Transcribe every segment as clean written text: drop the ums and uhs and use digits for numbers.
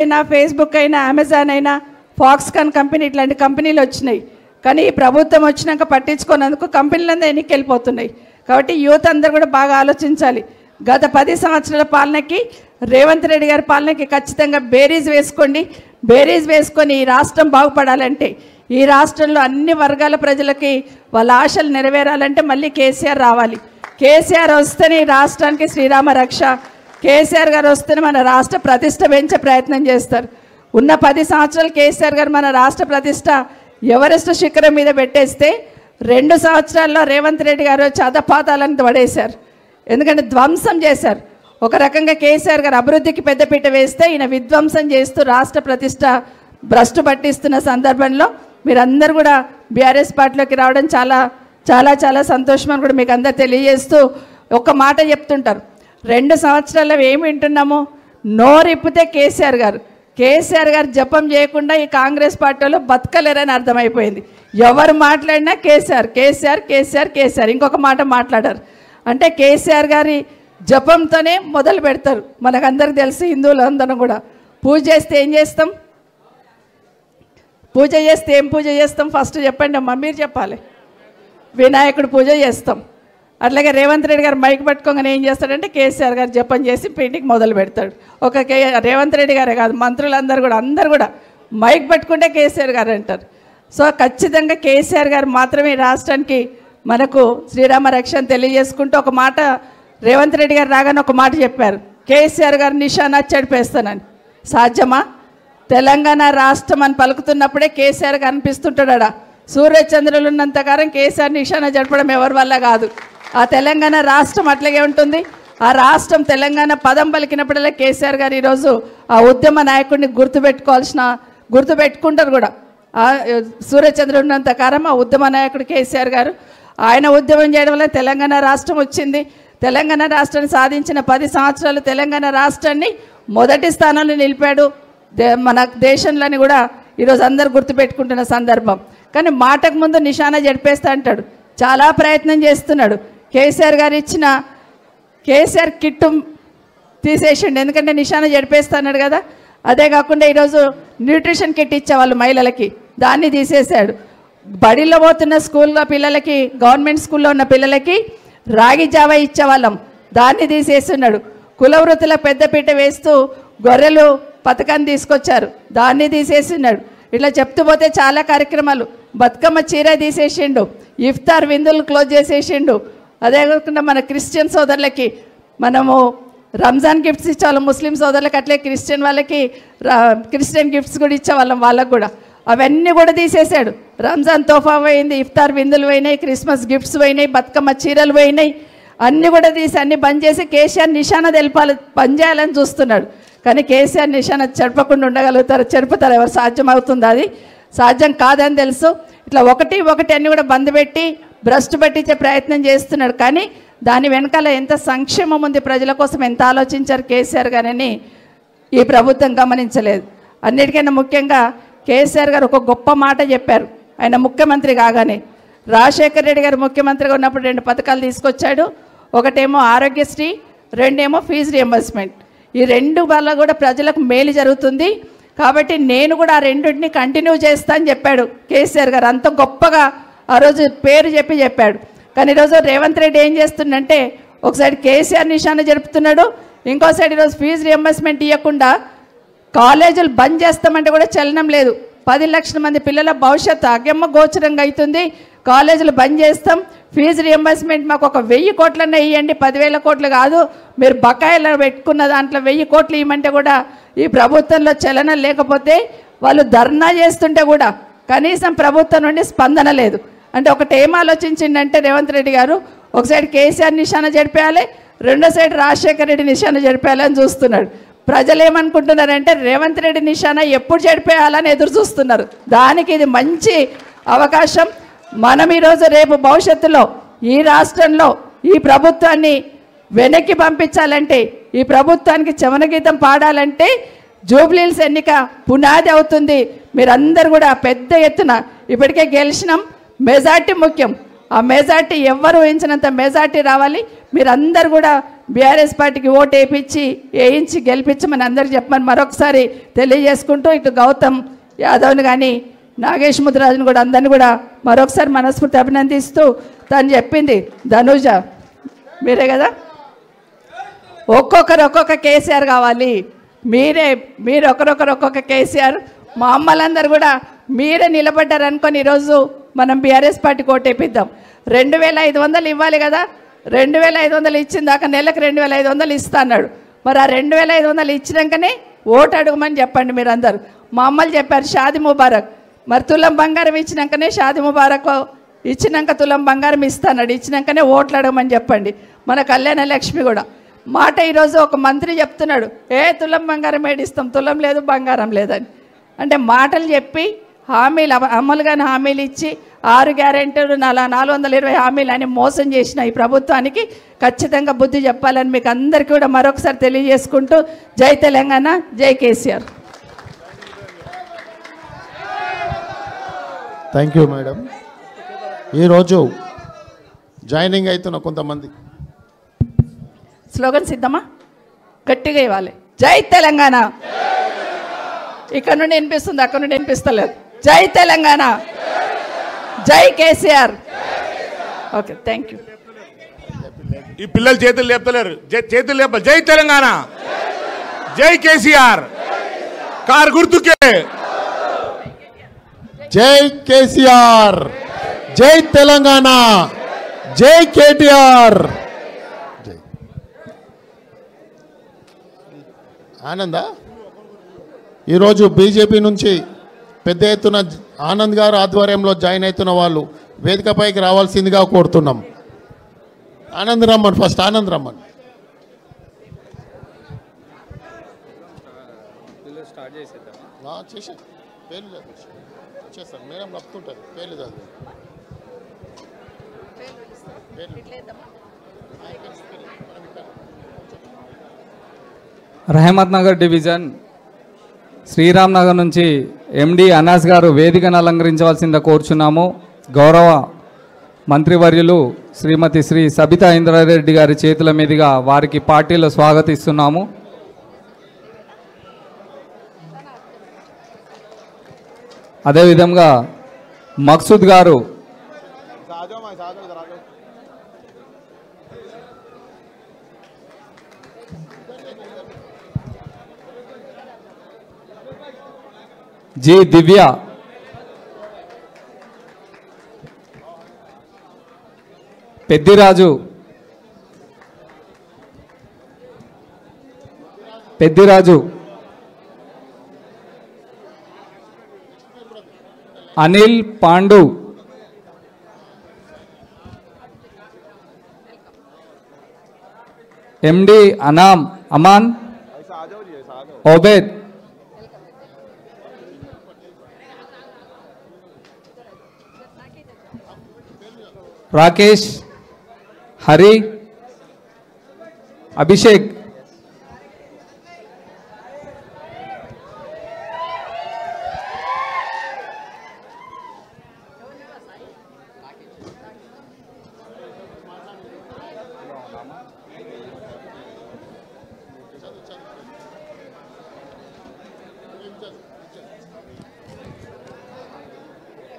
అయినా ఫేస్బుక్ అయినా అమెజాన్ అయినా ఫాక్స్కాన్ కంపెనీ ఇట్లాంటి కంపెనీలు వచ్చినాయి. కానీ ఈ ప్రభుత్వం వచ్చినాక పట్టించుకున్నందుకు కంపెనీలందరూ ఎన్నికలు వెళ్ళిపోతున్నాయి. కాబట్టి యూత్ అందరూ కూడా బాగా ఆలోచించాలి. గత 10 సంవత్సరాల పాలనకి రేవంత్ రెడ్డి గారి పాలనకి ఖచ్చితంగా బేరీజ్ వేసుకోండి. బేరీజ్ వేసుకొని ఈ రాష్ట్రం బాగుపడాలంటే, ఈ రాష్ట్రంలో అన్ని వర్గాల ప్రజలకి వాళ్ళ ఆశలు నెరవేరాలంటే మళ్ళీ కేసీఆర్ రావాలి. కేసీఆర్ వస్తేనే ఈ రాష్ట్రానికి శ్రీరామ రక్ష. కేసీఆర్ గారు వస్తేనే మన రాష్ట్ర ప్రతిష్ట పెంచే ప్రయత్నం చేస్తారు. ఉన్న 10 సంవత్సరాలు కేసీఆర్ గారు మన రాష్ట్ర ప్రతిష్ట ఎవరెస్ట్ శిఖరం మీద పెట్టేస్తే 2 సంవత్సరాల్లో రేవంత్ రెడ్డి గారు చదపాతాలను పడేశారు. ఎందుకంటే ధ్వంసం చేశారు. ఒక రకంగా కేసీఆర్ గారు అభివృద్ధికి పెద్దపీట వేస్తే ఈయన విధ్వంసం చేస్తూ రాష్ట్ర ప్రతిష్ట భ్రష్టు పట్టిస్తున్న సందర్భంలో మీరందరూ కూడా బీఆర్ఎస్ పార్టీలోకి రావడం చాలా చాలా చాలా సంతోషం అని కూడా మీకు అందరు తెలియజేస్తూ ఒక మాట చెప్తుంటారు. 2 సంవత్సరాల్లో ఏమి వింటున్నాము? నోరిప్పితే కేసీఆర్ గారు జపం చేయకుండా ఈ కాంగ్రెస్ పార్టీలో బతకలేరని అర్థమైపోయింది. ఎవరు మాట్లాడినా కేసీఆర్ కేసీఆర్ కేసీఆర్ కేసీఆర్, ఇంకొక మాట మాట్లాడారు. అంటే కేసీఆర్ గారి జపంతోనే మొదలు పెడతారు. మనకందరికి తెలుసు, హిందువులందరం కూడా పూజ చేస్తే ఏం చేస్తాం? పూజ చేస్తే ఏం పూజ చేస్తాం? ఫస్ట్ చెప్పండి అమ్మా, మీరు చెప్పాలి. వినాయకుడు పూజ చేస్తాం. అట్లాగే రేవంత్ రెడ్డి గారు మైక్ పట్టుకోగానే ఏం చేస్తాడంటే కేసీఆర్ గారు జపం చేసి పెయింటింగ్ మొదలు పెడతాడు. రేవంత్ రెడ్డి గారే కాదు, మంత్రులందరూ కూడా అందరూ కూడా మైక్ పట్టుకుంటే కేసీఆర్ గారు అంటారు. సో ఖచ్చితంగా కేసీఆర్ గారు మాత్రమే రాష్ట్రానికి మనకు శ్రీరామ రక్షణ తెలియజేసుకుంటూ ఒక మాట రేవంత్ రెడ్డి గారు రాగానే ఒక మాట చెప్పారు, కేసీఆర్ గారు నిశానా చెడిపేస్తానని. సాధ్యమా? తెలంగాణ రాష్ట్రం అని పలుకుతున్నప్పుడే కేసీఆర్ గారు అనిపిస్తుంటాడా? సూర్యచంద్రులు ఉన్నంతకాలం కేసీఆర్ నిశానా జడపడం ఎవరి వల్ల కాదు. ఆ తెలంగాణ రాష్ట్రం అట్లాగే ఉంటుంది. ఆ రాష్ట్రం తెలంగాణ పదం పలికినప్పుడల్లా కేసీఆర్ గారు ఈరోజు ఆ ఉద్యమ నాయకుడిని గుర్తుపెట్టుకుంటారు కూడా. సూర్యచంద్రుడు ఉన్నంతకాలం ఆ ఉద్యమ నాయకుడు కేసీఆర్ గారు. ఆయన ఉద్యమం చేయడం వల్ల తెలంగాణ రాష్ట్రం వచ్చింది. తెలంగాణ రాష్ట్రాన్ని సాధించిన 10 సంవత్సరాలు తెలంగాణ రాష్ట్రాన్ని మొదటి స్థానంలో నిలిపాడు. మన దేశంలోని కూడా ఈరోజు అందరు గుర్తుపెట్టుకుంటున్న సందర్భం. కానీ మాటకు ముందు నిశానా జడిపేస్తా అంటాడు. చాలా ప్రయత్నం చేస్తున్నాడు. కేసీఆర్ గారు ఇచ్చిన కేసీఆర్ కిట్టు తీసేసిండు, ఎందుకంటే నిశానా జడిపేస్తా అన్నాడు కదా. అదే కాకుండా ఈరోజు న్యూట్రిషన్ కిట్ ఇచ్చేవాళ్ళు మహిళలకి, దాన్ని తీసేశాడు. బడిలో పోతున్న స్కూల్లో పిల్లలకి, గవర్నమెంట్ స్కూల్లో ఉన్న పిల్లలకి రాగి జావా ఇచ్చేవాళ్ళం, దాన్ని తీసేస్తున్నాడు. కుల వృత్తుల పెద్దపీట వేస్తూ గొర్రెలు పథకాన్ని తీసుకొచ్చారు, దాన్ని తీసేస్తున్నాడు. ఇట్లా చెప్తూ పోతే చాలా కార్యక్రమాలు. బతుకమ్మ చీర తీసేసిండు, ఇఫ్తార్ విందులు క్లోజ్ చేసేసిండు. అదే కాకుండా మన క్రిస్టియన్ సోదరులకి మనము రంజాన్ గిఫ్ట్స్ ఇచ్చేవాళ్ళం, ముస్లిం సోదరులకి అట్లే క్రిస్టియన్ వాళ్ళకి క్రిస్టియన్ గిఫ్ట్స్ కూడా ఇచ్చేవాళ్ళం వాళ్ళకు కూడా. అవన్నీ కూడా తీసేశాడు. రంజాన్ తోఫా పోయింది, ఇఫ్తార్ విందులు పోయినాయి, క్రిస్మస్ గిఫ్ట్స్ పోయినాయి, బతుకమ్మ చీరలు పోయినాయి. అన్నీ కూడా తీసి అన్నీ బంద్ చేసి కేసీఆర్ నిశానా బంద్ చేయాలని చూస్తున్నాడు. కానీ కేసీఆర్ నిశానా చెడపకుండా ఉండగలుగుతారు? చెరుపుతారు? ఎవరు? సాధ్యం అవుతుంది? అది సాధ్యం కాదని తెలుసు. ఇట్లా ఒకటి అన్నీ కూడా బంద్ పెట్టి భ్రష్టు పట్టించే ప్రయత్నం చేస్తున్నాడు. కానీ దాని వెనకాల ఎంత సంక్షేమం ఉంది, ప్రజల కోసం ఎంత ఆలోచించారు కేసీఆర్ గారని ఈ ప్రభుత్వం గమనించలేదు. అన్నిటికైనా ముఖ్యంగా కేసీఆర్ గారు ఒక గొప్ప మాట చెప్పారు. ఆయన ముఖ్యమంత్రి కాగానే రాజశేఖర రెడ్డి గారు ముఖ్యమంత్రిగా ఉన్నప్పుడు 2 పథకాలు తీసుకొచ్చాడు. ఒకటేమో ఆరోగ్యశ్రీ, 2 ఫీజు రియంబర్స్మెంట్. ఈ 2 వల్ల కూడా ప్రజలకు మేలు జరుగుతుంది. కాబట్టి నేను కూడా ఆ 2టిని కంటిన్యూ చేస్తా అని చెప్పాడు కేసీఆర్ గారు. అంత గొప్పగా ఆ రోజు పేరు చెప్పాడు. కానీ ఈరోజు రేవంత్ రెడ్డి ఏం చేస్తుందంటే, ఒకసారి కేసీఆర్ నిశానా జరుపుతున్నాడు, ఇంకో సైడ్ ఈరోజు ఫీజు రియంబర్స్మెంట్ ఇవ్వకుండా కాలేజీలు బంద్ చేస్తామంటే కూడా చలనం లేదు. 10 లక్షల మంది పిల్లల భవిష్యత్తు అగమ్య గోచరంగా అవుతుంది. కాలేజీలు బంద్ చేస్తాం, ఫీజు రియంబర్స్మెంట్ మాకు ఒక 1000 కోట్లన్నా ఇవ్వండి, 10,000 కోట్లు కాదు, మీరు బకాయిలు పెట్టుకున్న దాంట్లో 1000 కోట్లు ఇవ్వమంటే కూడా ఈ ప్రభుత్వంలో చలనం లేకపోతే, వాళ్ళు ధర్నా చేస్తుంటే కూడా కనీసం ప్రభుత్వం నుండి స్పందన లేదు. అంటే ఒకటి ఏం ఆలోచించిందంటే రేవంత్ రెడ్డి గారు, ఒక సైడ్ కేసీఆర్ నిశానా జడిపేయాలి, రెండో సైడ్ రాజశేఖర రెడ్డి నిశానా జడిపేయాలని చూస్తున్నాడు. ప్రజలు ఏమనుకుంటున్నారంటే రేవంత్ రెడ్డి నిశానా ఎప్పుడు జడిపేయాలని ఎదురు చూస్తున్నారు. దానికి ఇది మంచి అవకాశం. మనం ఈరోజు రేపు భవిష్యత్తులో ఈ రాష్ట్రంలో ఈ ప్రభుత్వాన్ని వెనక్కి పంపించాలంటే, ఈ ప్రభుత్వానికి చమనగీతం పాడాలంటే జూబ్లీహిల్స్ ఎన్నిక పునాది అవుతుంది. మీరందరూ కూడా పెద్ద ఎత్తున ఇప్పటికే గెలిచినాం, మెజార్టీ ముఖ్యం. ఆ మెజార్టీ ఎవ్వరు ఊహించినంత మెజార్టీ రావాలి. మీరందరూ కూడా బీఆర్ఎస్ పార్టీకి ఓటు వేయించి గెలిపించమని అందరికి చెప్పమని మరొకసారి తెలియజేసుకుంటూ ఇటు గౌతమ్ యాదవ్ని కానీ నాగేష్ ముద్రాజుని కూడా అందరిని కూడా మరొకసారి మనస్ఫూర్తి అభినందిస్తూ తను చెప్పింది ధనుజ మీరే కదా, ఒక్కొక్క కేసీఆర్ కావాలి, మీరు ఒకరొకరు ఒక్కొక్క కేసీఆర్, మా అమ్మలందరూ కూడా మీరే నిలబడ్డారు అనుకొని ఈరోజు మనం బీఆర్ఎస్ పార్టీకి ఓటేపిద్దాం. 2500 ఇవ్వాలి కదా, 2500 ఇచ్చిన దాకా నెలకు 2500 ఇస్తా అన్నాడు. మరి ఆ 2500 ఇచ్చినాకనే ఓటు అడగమని చెప్పండి మీరందరూ. మా అమ్మలు చెప్పారు షాది ముబారక్, మరి తులం బంగారం ఇచ్చినాకనే షాది ముబారక్ ఇచ్చినాక తులం బంగారం ఇస్తాడు, ఇచ్చినాకనే ఓట్లు అడగమని చెప్పండి. మన కళ్యాణ లక్ష్మి కూడా మాట ఈరోజు ఒక మంత్రి చెప్తున్నాడు, తులం బంగారం ఏడిస్తాం, తులం లేదు బంగారం లేదని. అంటే మాటలు చెప్పి హామీలు అమలుగానే హామీలు ఇచ్చి 6 గ్యారెంటీలు 420 హామీలు అని మోసం చేసిన ఈ ప్రభుత్వానికి ఖచ్చితంగా బుద్ధి చెప్పాలని మీకు అందరికీ కూడా మరొకసారి తెలియజేసుకుంటూ జై తెలంగాణ, జై కేసీఆర్. Thank you madam. ఈరోజు జాయినింగ్ అవుతున్న కొంతమంది స్లోగన్ సిద్ధమా? గట్టిగా ఇవ్వాలి. జై తెలంగాణ. ఇక్కడ నుండి వినిపిస్తుంది, అక్కడ నుండి వినిపిస్తలేదు. జై తెలంగాణ, జై కేసీఆర్. Okay, thank you. ఈ పిల్లలు చేతులు లేపుతలేరు, చేతులు లేపాలి. జై తెలంగాణ, జై కేసీఆర్. కారు గుర్తుకే జై కేసీఆర్, జై తెలంగాణ, జై కేటీఆర్. ఆనంద ఈరోజు బీజేపీ నుంచి పెద్ద ఎత్తున ఆనంద్ గారు ఆధ్వర్యంలో జాయిన్ అవుతున్న వాళ్ళు వేదికపైకి రావాల్సిందిగా కోరుతున్నాం. ఆనంద్ రమ్మన్, ఫస్ట్ ఆనంద్ రమ్మన్. చేసే పేర్లు చేస్తాను మేడం, చెప్తుంటారు పేర్లు చదువు. రహమత్ నగర్ డివిజన్ శ్రీరామ్ నగర్ నుంచి ఎండి అనాస్ గారు వేదికను అలంకరించవలసిందిగా కోరుచున్నాము. గౌరవ మంత్రివర్యులు శ్రీమతి శ్రీ సబితా ఇంద్రారెడ్డి గారి చేతుల మీదుగా వారికి పార్టీలో స్వాగతిస్తున్నాము. అదేవిధంగా మక్సూద్ గారు జి దివ్య, పెద్దిరాజు, అనిల్ పాండు, ఎండి అమాన్, ఓబేద్, రాకేష్, హరి, అభిషేక్,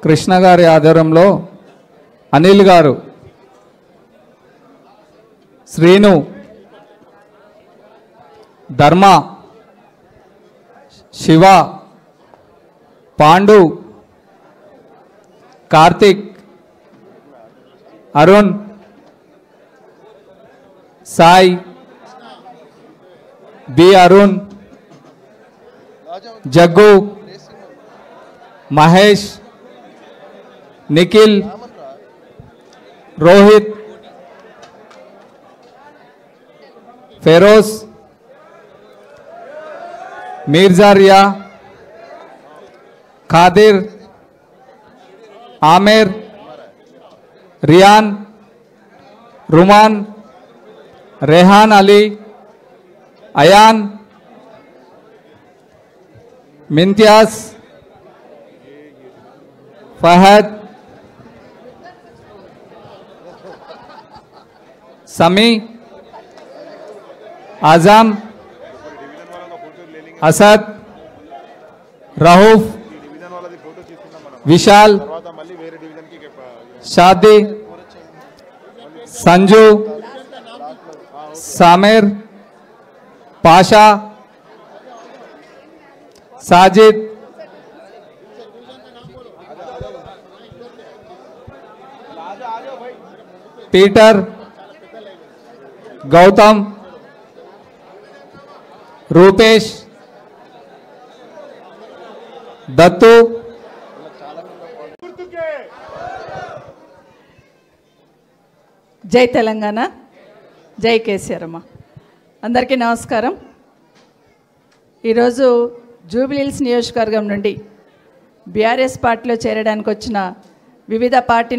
కృష్ణ గారి ఆధ్వర్యంలో అనిల్ గారు, శ్రీను, ధర్మ, శివ, పాండు, కార్తిక్, అరుణ్, సాయి, బి అరుణ్, జగ్గు, మహేష్, నిఖిల్, రోహిత్, ఫెరోజ్, మీర్జారియా, ఖాదిర్, ఆమెర్, రియాన్, రుమాన్, रेहान अली, अयान, मिंतियाज, फहद, समी, आजम, असद, रऊफ, विशाल, शादी, संजू, सामिर, पाशा, साजिद, पीटर, गौतम, रूपेश, दत्तू, జై తెలంగాణ, జై కేసీఆర్ అమ్మ. అందరికీ నమస్కారం. ఈరోజు జూబ్లీహిల్స్ నియోజకవర్గం నుండి బీఆర్ఎస్ పార్టీలో చేరడానికి వచ్చిన వివిధ పార్టీ